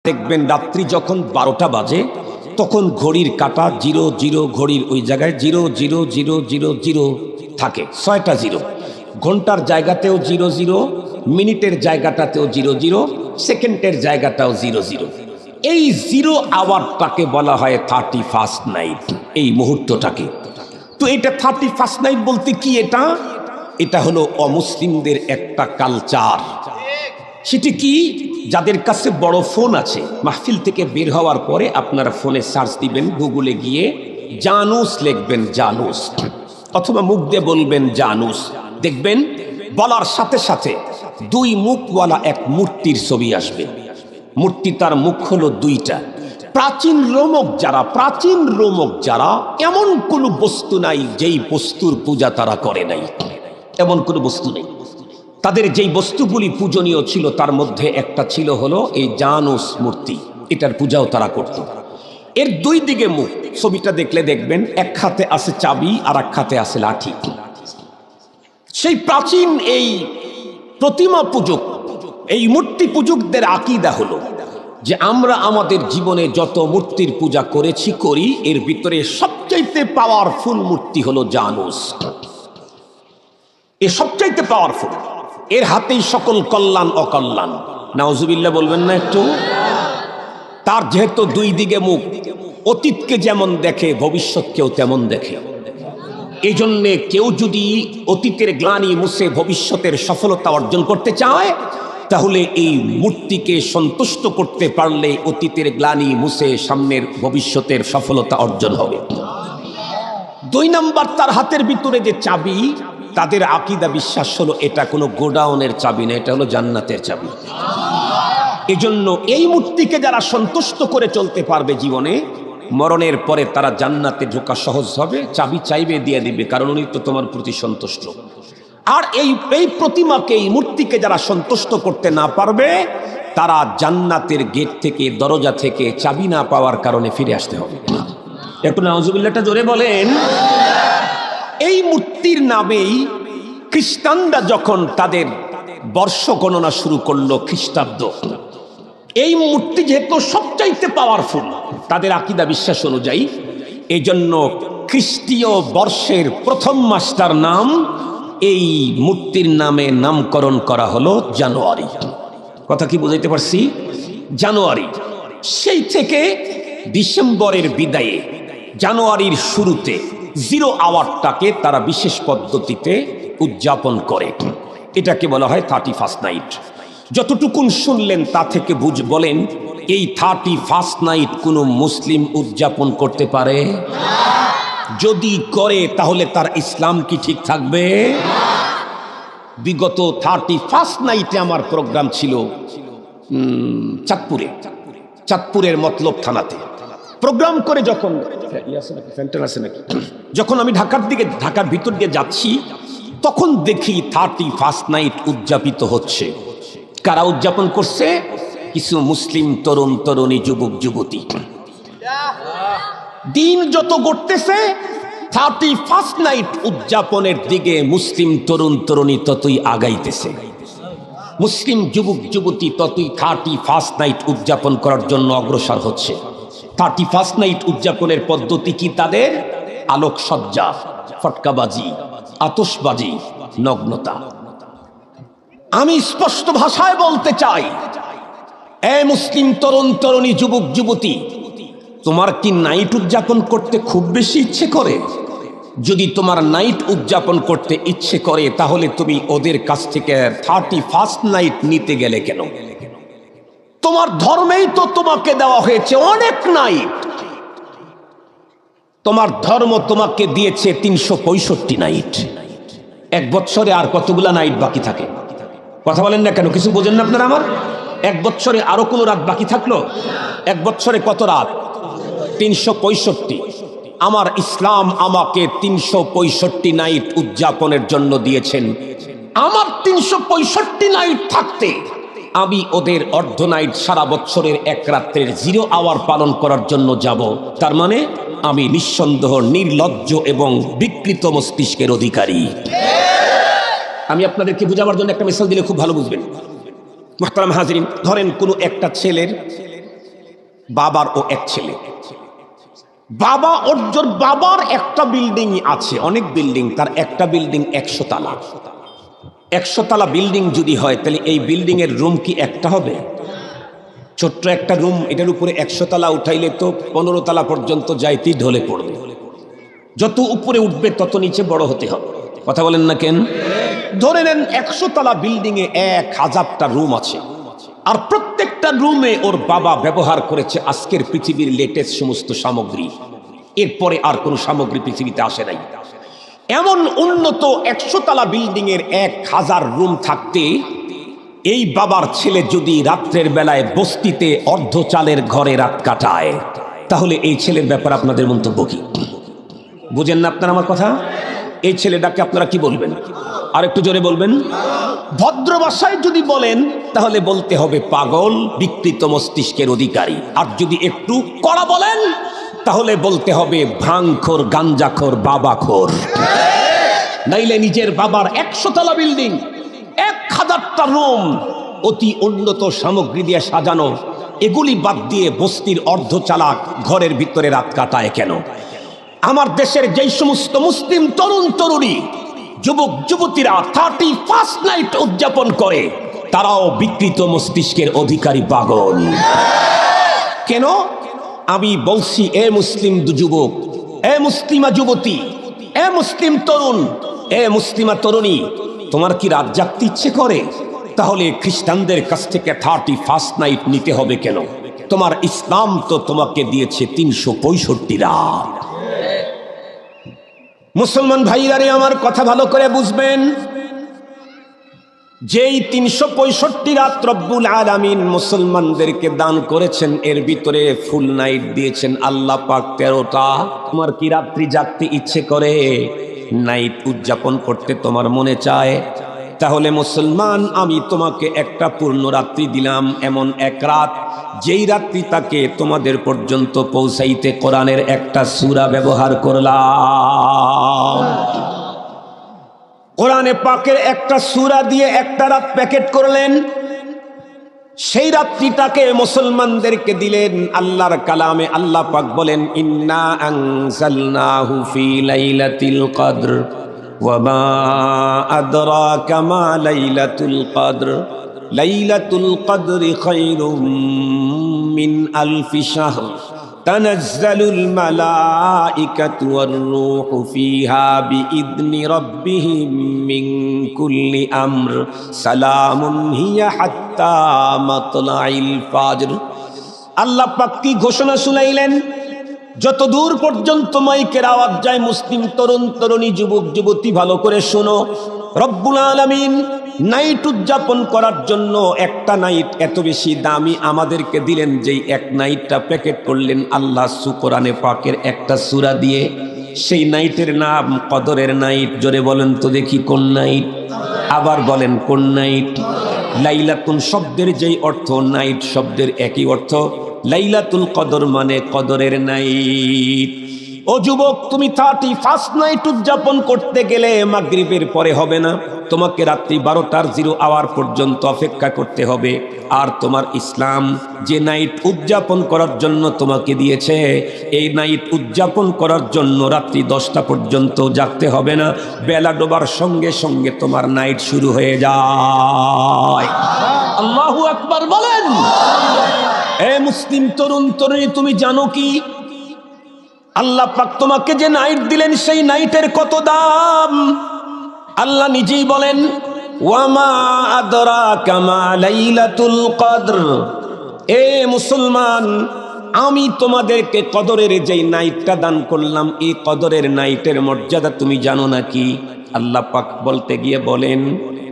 দেখবেন রাত্রি যখন 12টা বাজে তখন ঘড়ির কাঁটা 00 ঘড়ির ওই জায়গায় 000000 থাকে, 6টা জিরো। ঘন্টার জায়গাতেও 00, মিনিটের জায়গাটাতেও 00, সেকেন্ডের জায়গাটাও 00। এই 0 আওয়ারটাকে বলা হয় 31st নাইট, এই মুহূর্তটাকে। তো এটা 31st নাইট বলতে কি, এটা হলো অমুসলিমদের একটা কালচার। সেটি কি, যাদের কাছে বড় ফোন আছে, মাহফিল থেকে বের হওয়ার পরে আপনারা ফোনে সার্চ দিবেন, গুগলে গিয়ে জানুস লিখবেন, জানুস, অথবা মুখ দিয়ে বলবেন জানুস, দেখবেন বলার সাথে সাথে 2 মুখওয়ালা এক মূর্তির ছবি আসবে। মূর্তি, তার মুখ হলো 2টা। প্রাচীন রোমক যারা এমন কোনো বস্তু নাই যেই বস্তুর পূজা তারা করে নাই, এমন কোনো বস্তু নেই। তাদের যেই বস্তুগুলি পূজনীয় ছিল তার মধ্যে একটা ছিল হলো এই জানুস মূর্তি, এটার পূজাও তারা করত। এর 2 দিকে মুখ, ছবিটা দেখলে দেখবেন এক হাতে আছে চাবি আর এক হাতে আছে লাঠি। সেই প্রাচীন এই প্রতিমা পূজক, এই মূর্তি পূজকদের আকীদা হলো যে আমরা আমাদের জীবনে যত মূর্তির পূজা করি, এর ভিতরে সবচাইতে পাওয়ারফুল মূর্তি হলো জানুস। এ সবচাইতে পাওয়ারফুল, এর হাতেই সকল কল্যাণ অকল্যাণ। নাউজুবিল্লাহ বলবেন না একটু? তার যেহেতু 2 দিকে মুখ, অতীতকে যেমন দেখে ভবিষ্যৎকেও তেমন দেখে। এই জন্যে কেউ যদি অতীতের গ্লানি মুছে ভবিষ্যতের সফলতা অর্জন করতে চায়, তাহলে এই মূর্তিকে সন্তুষ্ট করতে পারলে অতীতের গ্লানি মুছে সামনের ভবিষ্যতের সফলতা অর্জন হবে। 2 নাম্বার, তার হাতের ভিতরে যে চাবি, তাদের আকীদা বিশ্বাস হলো এটা কোনো গোডাউনের চাবি না, এটা হলো জান্নাতের চাবি। এজন্য এই মূর্তিকে যারা সন্তুষ্ট করে চলতে পারবে জীবনে, মরণের পরে তারা জান্নাতে ঢোকা সহজ হবে। চাবি চাইবে দিয়ে দিবে, কারণ উনি তো তোমার প্রতি সন্তুষ্ট। আর এই প্রতিমাকে, এই মূর্তিকে যারা সন্তুষ্ট করতে না পারবে, তারা জান্নাতের গেট থেকে, দরজা থেকে চাবি না পাওয়ার কারণে ফিরে আসতে হবে। একটু নাউজুবিল্লাহটা জোরে বলেন। এই মূর্তির নামেই খ্রিস্টানরা যখন তাদের বর্ষ গণনা শুরু করলো, খ্রিস্টাব্দ, এই মূর্তি যেহেতু সবচাইতে পাওয়ারফুল তাদের আকীদা বিশ্বাস অনুযায়ী, এই জন্য খ্রিস্টীয় বর্ষের প্রথম মাসটার নাম, এই মূর্তির নামে নামকরণ করা হলো জানুয়ারি। কথা কি বুঝাইতে পারছি? জানুয়ারি। সেই থেকে ডিসেম্বরের বিদায়ে জানুয়ারির শুরুতে 0 আওয়ারটাকে তারা বিশেষ পদ্ধতিতে উদযাপন করে। এটাকে বলা হয় 31st নাইট। যতটুকুন শুনলেন তা থেকে বলেন, এই 31st নাইট কোনো মুসলিম উদযাপন করতে পারে? যদি করে তাহলে তার ইসলাম কি ঠিক থাকবে? বিগত 31st নাইটে আমার প্রোগ্রাম ছিল চাঁদপুরের মতলব থানাতে। প্রোগ্রাম করে যখন আমি ঢাকার ভিতর দিয়ে যাচ্ছি, তখন দেখি 31st নাইট উদযাপিত হচ্ছে। কারা উদযাপন করছে? কিছু মুসলিম তরুণ তরুণী, যুবক যুবতী। দিন যত গড়তেছে, 31st নাইট উদযাপনের দিকে মুসলিম তরুণ তরুণী ততই আগাইতেছে। মুসলিম যুবক যুবতী ততই 31st নাইট উদযাপন করার জন্য অগ্রসর হচ্ছে। 31st নাইট উদযাপনের পদ্ধতি কি তাদের? আলোকসজ্জা, ফটকাবাজি, আতশবাজি, নগ্নতা। আমি স্পষ্ট ভাষায় বলতে চাই, এ মুসলিম তরুণ তরুণী, যুবক যুবতী, তোমার কি নাইট উদযাপন করতে খুব বেশি ইচ্ছে করে? যদি তোমার নাইট উদযাপন করতে ইচ্ছে করে, তাহলে তুমি ওদের কাছ থেকে 31st নাইট নিতে গেলে কেন? তোমার ধর্মেই তো তোমাকে দেওয়া হয়েছে অনেক নাইট। তোমার ধর্ম তোমাকে দিয়েছে 365 নাইট। 1 বছরে আর কতগুলা নাইট বাকি থাকে? কথা বলেন না কেন? কিছু বোঝেন না আপনারা আমার? 1 বছরে আরো কোনো রাত বাকি থাকলো? 1 বছরে কত রাত? 365। আমার ইসলাম আমাকে 365 নাইট উদযাপনের জন্য দিয়েছেন। আমার 365 নাইট থাকতে আমি ওদের অর্ধ নাইট, সারা বছরের 1 রাত্রের 0 আওয়ার পালন করার জন্য যাব। তার মানে আমি নিঃসন্দেহ নির্লজ্জ এবং বিকৃত মস্তিষ্কের অধিকারী। আমি আপনাদেরকে বোঝাবার জন্য একটা মিসাল দিলে খুব ভালো বুঝবেন। মুহতারাম হাজরিন, ধরেন কোনো একটা ছেলের বাবার ও এক ছেলে। বাবা ওর বাবার একটা বিল্ডিং আছে, অনেক বিল্ডিং, তার একটা বিল্ডিং 100 তলা। 100 তলা বিল্ডিং যদি হয় তাহলে এই বিল্ডিং এর রুম কি একটা হবে? ছোট্ট একটা রুম, এটার উপরে 100 তলা উঠাইলে তো 15 তলা পর্যন্ত যাইতেই ঢলে পড়বে। যত উপরে উঠবে তত নিচে বড় হতে হবে। কথা বলেন না কেন? ধরে নেন 100 তলা বিল্ডিং এ 1000টা রুম আছে, আর প্রত্যেকটা রুমে ওর বাবা ব্যবহার করেছে আজকের পৃথিবীর লেটেস্ট সমস্ত সামগ্রী। এরপরে আর কোনো সামগ্রী পৃথিবীতে আসে নাই। এমন উন্নত 100 তলা বিল্ডিং এর 1000 রুম থাকতে এই বাবার ছেলে যদি রাত্রের বেলায় বস্তিতে অর্ধ চালের ঘরে রাত কাটায়, তাহলে এই ছেলের ব্যাপারে আপনাদের মন্তব্য কি? বুঝেন না আপনারা আমার কথা? এই ছেলেটাকে আপনারা কি বলবেন? আর একটু জোরে বলবেন। ভদ্র ভাষায় যদি বলেন তাহলে বলতে হবে পাগল, বিকৃত মস্তিষ্কের অধিকারী। আর যদি একটু কড়া বলেন তাহলে বলতে হবে ভাঙখোর, গাঞ্জাখোর, বাবাখোর। নাইলে নিজের বাবার 100 তলা বিল্ডিং, 1000টা রুম, অতি উন্নত সামগ্রী দিয়ে সাজানো, এগুলি বাদ দিয়ে বস্তির অর্ধ চালাক ঘরের ভিতরে রাত কাটায় কেন? আমার দেশের যেই সমস্ত মুসলিম তরুণ তরুণী, যুবক যুবতীরা 31st নাইট উদযাপন করে, তারাও বিকৃত মস্তিষ্কের অধিকারী, পাগল। কেন? আমি বলছি, এ মুসলিম যুবক, এ মুসলিমা যুবতী, এ মুসলিম তরুণ, এ মুসলিমা তরুণী, তোমার কি রাত জাগতে ইচ্ছে করে? তাহলে খ্রিস্টানদের কাছ থেকে 31st নাইট নিতে হবে কেন? তোমার ইসলাম তো তোমাকে দিয়েছে 365 রাত। মুসলমান ভাইরা রে, আমার কথা ভালো করে বুঝবেন। যেই 365 রাত রব্বুল আলামিন মুসলমানদেরকে দান করেছেন, এর ভিতরে ফুল নাইট দিয়েছেন আল্লাহ পাক 13টা। তোমার কি রাত্রি জাগতে ইচ্ছে করে? নাইট উদযাপন করতে তোমার মনে চায়? তাহলে মুসলমান, আমি তোমাকে একটা পূর্ণ রাত্রি দিলাম, এমন এক রাত যেই রাত্রি তাকে তোমাদের পর্যন্ত পৌঁছাইতে কোরআনের একটা সূরা ব্যবহার করলাম। কোরআনে পাকের একটা সূরা দিয়ে একটা রাত প্যাকেট করলেন, সেই রাত্রিটাকে মুসলমানদেরকে দিলেন। আল্লাহর কালামে আল্লাহ পাক বলেন, ইন্না আনজালনাহু ফি লাইলাতিল কদর ওয়া মা আদরাকা মা লাইলাতুল কদর লাইলাতুল কদরি খায়রুম মিন আলফি শাহর তানাজ্জালুল মালাইকাতু ওয়ার রূহু ফিহা বিইذনি রাব্বিহিম মিন কুল্লি আমর সালামুন হিয়া হাত্তা মাতলাইল ফাজর। আল্লাহ পাক কি ঘোষণা শুনাইলেন? যত দূর পর্যন্ত মাইকের আওয়াজ যায়, মুসলিম তরুণ তরুণী, যুবক যুবতী, ভালো করে শোনো। রব্বুল আলামিন নাইট উদযাপন করার জন্য একটা নাইট এত বেশি দামি আমাদেরকে দিলেন, যেই এক নাইটটা প্যাকেট করলেন আল্লাহ কোরআনে পাকের একটা সূরা দিয়ে। সেই নাইটের নাম কদরের নাইট। জোরে বলেন তো দেখি, কোন নাইট? আবার বলেন, কোন নাইট? লাইলাতুল শব্দের যেই অর্থ, নাইট শব্দের একই অর্থ। লাইলাতুল কদর মানে কদরের নাইট। ও যুবক, তুমি 31st নাইট উদযাপন করতে গেলে মাগরিবের পরে হবে না, তোমাকে রাত্রি 12টার 0 আওয়ার পর্যন্ত অপেক্ষা করতে হবে। আর তোমার ইসলাম যে নাইট উদযাপন করার জন্য তোমাকে দিয়েছে, এই নাইট উদযাপন করার জন্য রাত্রি 10টা পর্যন্ত জাগতে হবে না, বেলা ডোবার সঙ্গে সঙ্গে তোমার নাইট শুরু হয়ে যায়। আল্লাহু আকবার বলেন। এ মুসলিম তরুণ তরুণী, তুমি জানো কি আল্লাহ পাক তোমাকে যে নাইট দিলেন, সেই নাইটের কত দাম? আল্লাহ নিজেই বলেন, ওয়ামা আদরাকা মা লাইলাতুল কদর। এ মুসলমান, আমি তোমাদেরকে কদরের যেই নাইটটা দান করলাম, এই কদরের নাইটের মর্যাদা তুমি জানো নাকি? আল্লাহ পাক বলতে গিয়ে বলেন,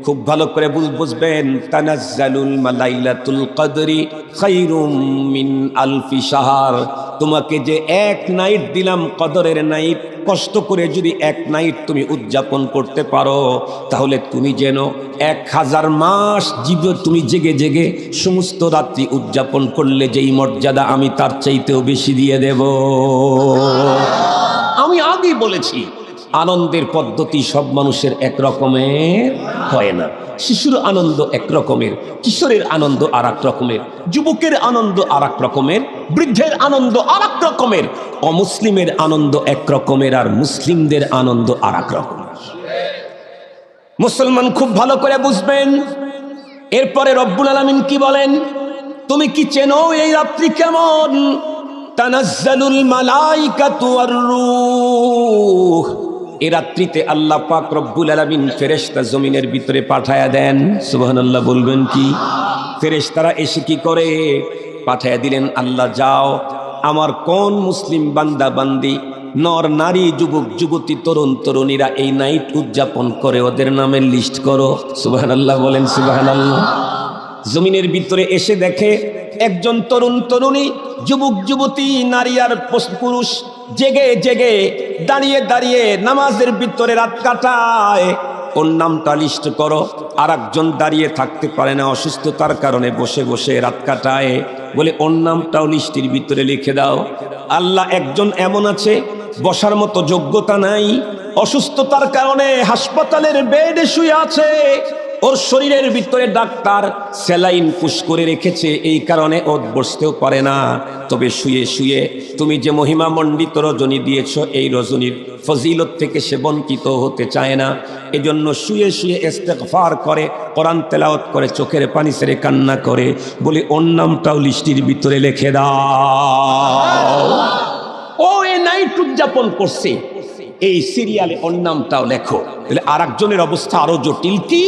খুব ভালো করে বুঝবেন, তানাজ্জালুল লাইলাতুল কদরি খায়রুম মিন আলফি শাহর। তোমাকে যে এক নাইট দিলাম কদরের নাইট, কষ্ট করে যদি এক নাইট তুমি উদযাপন করতে পারো, তাহলে তুমি যেন 1000 মাস তুমি জেগে জেগে সমস্ত রাত্রি উদযাপন করলে যেই মর্যাদা, আমি তার চাইতেও বেশি দিয়ে দেব। আমি আগেই বলেছি, আনন্দের পদ্ধতি সব মানুষের এক রকমের হয় না। শিশুর আনন্দ এক রকমের, কিশোরের আনন্দ আর এক রকমের, যুবকের আনন্দ আর এক রকমের, বৃদ্ধের আনন্দ আর এক রকমের, অমুসলিমের আনন্দ এক রকমের, আর মুসলিমদের আনন্দ আর এক রকমের। মুসলমান খুব ভালো করে বুঝবেন। এরপরে রব্বুল আলামিন কি বলেন? তুমি কি চেনো এই রাত্রি কেমন? তানাজ্জালুল মালাইকাতু ওয়ার রূহ। এই রাত্রিতে আল্লাহ পাক রব্বুল আলামিন ফেরেশতা জমিনের ভিতরে পাঠায়া দেন। সুবহানাল্লাহ বলবেন কি? ফেরেশতারা এসে কি করে? পাঠায়া দিলেন, আল্লাহ যাও আমার কোন মুসলিম বান্দা বান্দি, নর নারী, যুবক যুবতী, তরুণ তরুণীরা এই নাইট উদযাপন করে ওদের নামের লিস্ট করো। সুবহানাল্লাহ বলেন সুবহানাল্লাহ। জমিনের ভিতরে এসে দেখে একজন তরুণ তরুণী, যুবক যুবতী, নারী আর পুরুষ জেগে জেগে দাঁড়িয়ে দাঁড়িয়ে নামাজের ভিতরে রাত কাটায়। ওর নামটা লিস্ট করো। আর একজন দাঁড়িয়ে থাকতে পারে না, অসুস্থতার কারণে বসে বসে রাত কাটায়, বলে ওর নামটাও লিস্টের ভিতরে লিখে দাও। আল্লাহ একজন এমন আছে বসার মতো যোগ্যতা নাই, অসুস্থতার কারণে হাসপাতালের বেডে শুয়ে আছে, ওর শরীরের ভিতরে ডাক্তার স্যালাইন পুশ করে রেখেছে, এই কারণে ও বসতেও পারে না। তবে শুয়ে শুয়ে তুমি যে মহিমা মণ্ডিত রজনী দিয়েছ, এই রজনীর ফজিলত থেকে সে বঞ্চিত হতে চায় না। এজন্য শুয়ে শুয়ে ইস্তেগফার করে, কোরআন তেলাওয়াত করে, চোখের পানি ছেড়ে কান্না করে, বলে ওর নামটাও লিস্টির ভিতরে লিখে দাও। ও এই নাইট উদযাপন করছে, এই সিরিয়ালে ওর নামটাও লেখো। তাহলে আর একজনের অবস্থা আরো জটিল। কি?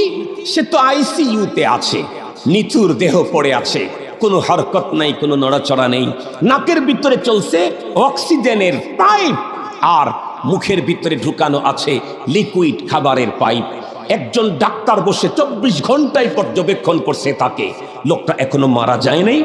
সে তো আইসিইউতে আছে, নিথুর দেহ পড়ে আছে, কোনো হরকত নাই, কোনো নড়াচড়া নেই, নাকের ভিতরে চলছে অক্সিজেনের পাইপ, আর মুখের ভিতরে ঢুকানো আছে লিকুইড খাবারের পাইপ। একজন ডাক্তার বসে 24 ঘন্টায় পর্যবেক্ষণ করছে তাকে। লোকটা এখনো মারা যায় নাই,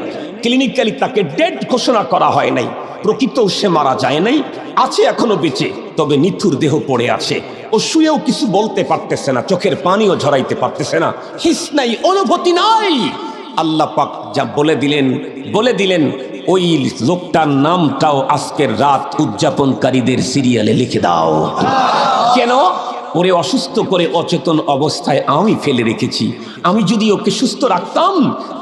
ক্লিনিক্যালি তাকে ডেড ঘোষণা করা হয় নাই, প্রকৃত সে মারা যায় নাই, আছে এখনো বেঁচে, তবে নিথুর দেহ পড়ে আছে। ও শুয়েও কিছু বলতে পারতেছে না, চোখের পানিও ঝরাইতে পারতেছে না, হিস নাই, অনুভূতি নাই। আল্লাহ পাক যা বলে দিলেন ওই লোকটার নামটাও আজকের রাত উদযাপনকারীদের সিরিয়ালে লিখে দাও। কেন? ওরে অসুস্থ করে অচেতন অবস্থায় আমি ফেলে রেখেছি। আমি যদি ওকে সুস্থ রাখতাম,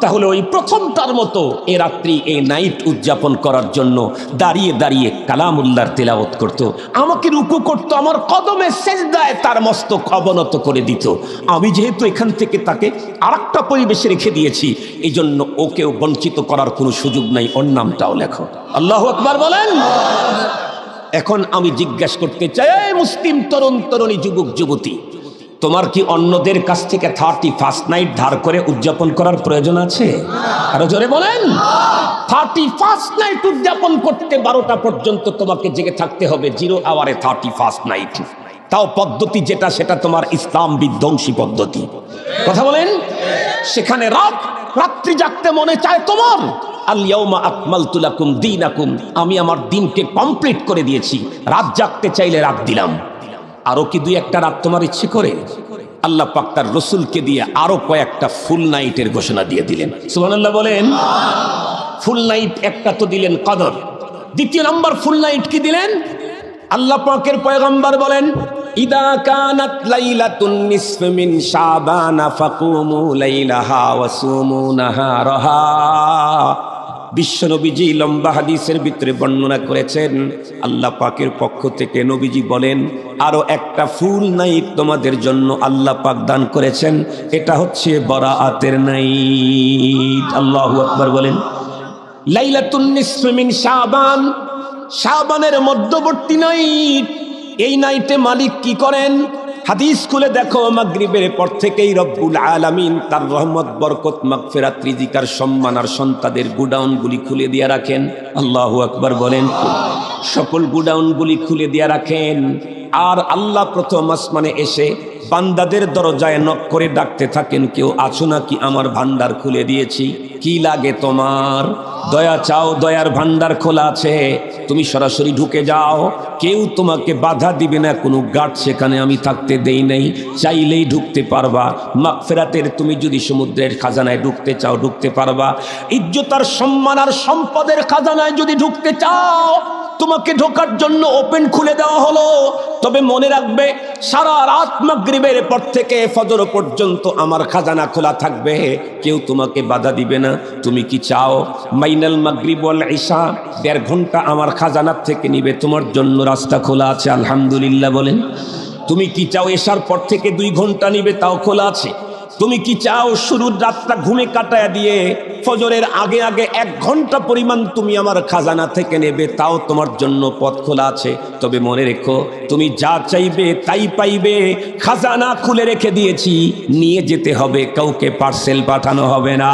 তাহলে ওই প্রথমটার মতো এ রাত্রি এই নাইট উদযাপন করার জন্য দাঁড়িয়ে দাঁড়িয়ে কালামুল্লাহর তেলাওয়াত করত, আমাকে রুকু করত, আমার কদমে সেজদায় তার মস্তক অবনত করে দিত। আমি যেহেতু এখান থেকে তাকে আরেকটা পরিবেশে রেখে দিয়েছি, এই জন্য ওকেও বঞ্চিত করার কোনো সুযোগ নাই। ওর নামটাও লেখো। আল্লাহু আকবার বলেন। এখন আমি জিজ্ঞাসা করতে চাই, মুসলিম তরুণ তরুণী, যুবক যুবতী, তোমার কি অন্যদের কাছ থেকে 31st নাইট ধার করে উদযাপন করার প্রয়োজন আছে? আরো জোরে বলেন। 31st নাইট উদযাপন করতে 12টা পর্যন্ত তোমাকে জেগে থাকতে হবে, 0 আওয়ারে 31st নাইট। তাও পদ্ধতি যেটা, সেটা তোমার ইসলাম বিধ্বংসী পদ্ধতি। কথা বলেন। সেখানে রাত্রি জাগতে মনে চায় তোমার, আল ইয়াউমা আকমালতু লাকুম দীনাকুম, আমি আমার দিনকে কমপ্লিট করে দিয়েছি। রাত জাগতে চাইলে রাত দিলাম। আরো কি 2-1টা রাত তোমার ইচ্ছে করে? আল্লাহ পাক তার রসুলকে দিয়ে আরো কয়েকটা ফুল নাইটের ঘোষণা দিয়ে দিলেন। সুবহানাল্লাহ বলেন। ফুল নাইট একটা তো দিলেন কদর, দ্বিতীয় নাম্বার ফুল নাইট কি দিলেন? আল্লাহ পাকের পয়গম্বর বলেন, ইদা কানাত লাইলাতুন নিসফ মিন শাবান ফাকুমু লাইলাহা ওয়া সুমু নাহারাহা। বিশ্বনবীজি লম্বা হাদিসের ভিতরে বর্ণনা করেছেন, আল্লাহ পাকের পক্ষ থেকে নবীজি বলেন, আরো একটা ফুল নাইট তোমাদের জন্য আল্লাহ পাক দান করেছেন, এটা হচ্ছে বরাআতের নাইট। আল্লাহু আকবার বলেন। লাইলাতুন নিসফ মিন শাবান, শাবানের মধ্যবর্তী নাইট। এই নাইটে মালিক কি করেন? হাদিস খুলে দেখো, মাগরিবের পর থেকেই রব্বুল আলামিন তার রহমত, বরকত, মাগফিরাত, রিজিকার সম্মান আর সন্তাদের গুডাউনগুলি খুলে দিয়ে রাখেন। আল্লাহু আকবার বলেন। সকল গুডাউনগুলি খুলে দিয়ে রাখেন। আর আল্লাহ প্রথম আসমানে এসে বান্দাদের দরজায় নক করে ডাকতে থাকেন, কেউ আছো নাকি? আমার ভান্ডার খুলে দিয়েছি, কি লাগে তোমার? দয়া চাও, দয়ার ভান্ডার খোলা আছে, তুমি সরাসরি ঢুকে যাও, কেউ তোমাকে বাধা দিবে না, কোনো গার্ড সেখানে আমি থাকতে দেই নাই, চাইলেই ঢুকতে পারবা। মাগফিরাতের তুমি যদি সমুদ্রের খাজানায় ঢুকতে চাও ঢুকতে পারবা। ইজ্জত আর সম্মান আর সম্পদের খাজানায় যদি ঢুকতে চাও, তোমাকে ঢোকার জন্য ওপেন খুলে দেওয়া হলো। তবে মনে রাখবে, সারা রাত মাগরিবের পর থেকে ফজর পর্যন্ত আমার খাজানা খোলা থাকবে, কেউ তোমাকে বাধা দিবে না। তুমি কি চাও মাইনাল মাগরিব ওয়াল ইশা 1.5 ঘন্টা আমার খাজানার থেকে নিবে, তোমার জন্য রাস্তা খোলা আছে, আলহামদুলিল্লাহ বলেন। তুমি কি চাও এশার পর থেকে 2 ঘন্টা নিবে, তাও খোলা আছে। তুমি কি চাও শুরুর রাতটা ঘুমে কাটায়া দিয়ে ফজরের আগে আগে 1 ঘন্টা পরিমাণ তুমি আমার খাজানা থেকে নেবে, তাও তোমার জন্য পথ খোলা আছে। তবে মনে রেখো, তুমি যা চাইবে তাই পাইবে। খাজানা খুলে রেখে দিয়েছি, নিয়ে যেতে হবে, কাউকে পার্সেল পাঠানো হবে না।